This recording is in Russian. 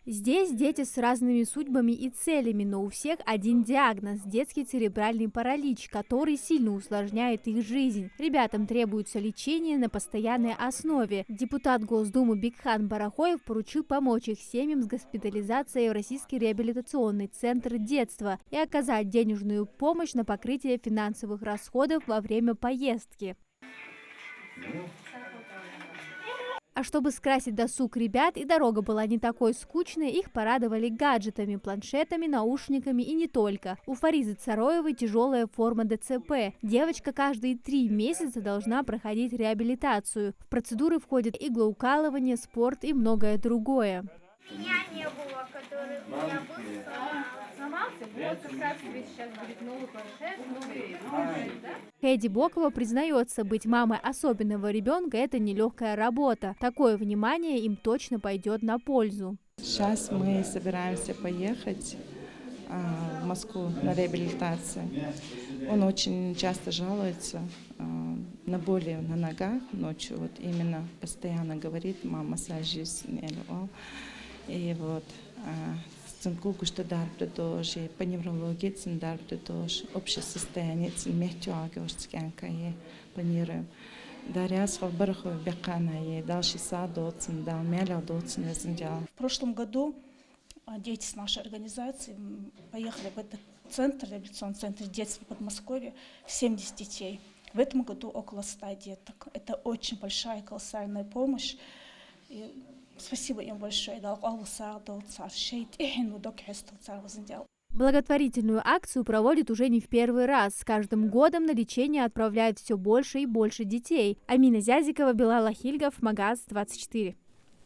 Здесь дети с разными судьбами и целями, но у всех один диагноз – детский церебральный паралич, который сильно усложняет их жизнь. Ребятам требуется лечение на постоянной основе. Депутат Госдумы Бикхан Барахоев поручил помочь их семьям с госпитализацией в Российский реабилитационный центр детства и оказать денежную помощь на покрытие финансовых расходов во время поездки. А чтобы скрасить досуг ребят и дорога была не такой скучной, их порадовали гаджетами, планшетами, наушниками и не только. У Фаризы Цароевой тяжелая форма ДЦП. Девочка каждые 3 месяца должна проходить реабилитацию. В процедуры входят иглоукалывание, спорт и многое другое. Меня не было, который у меня был сломался. Вот как раз тебе сейчас будет новый планшет, да? Хэди Бокова признается, быть мамой особенного ребенка – это нелегкая работа. Такое внимание им точно пойдет на пользу. Сейчас мы собираемся поехать в Москву на реабилитацию. Он очень часто жалуется на боли на ногах ночью. Вот именно постоянно говорит: мама, массажист. И вот цинкулку, что дарбы тоже, по неврологии циндарбы тоже, общее состояние цинмехтюаги ушцкянкае планируем. Дарья Свалбарахова Беканае, дальше саду циндал, мяля доцин зиндял. В прошлом году дети с нашей организации поехали в этот центр, реабилитационный центр детства в Подмосковье, 70 детей. В этом году около 100 деток. Это очень большая, колоссальная помощь. И спасибо им большое. Благотворительную акцию проводят уже не в первый раз. С каждым годом на лечение отправляют все больше и больше детей. Амина Зязикова, Билал Ахильгов, Магаз 24.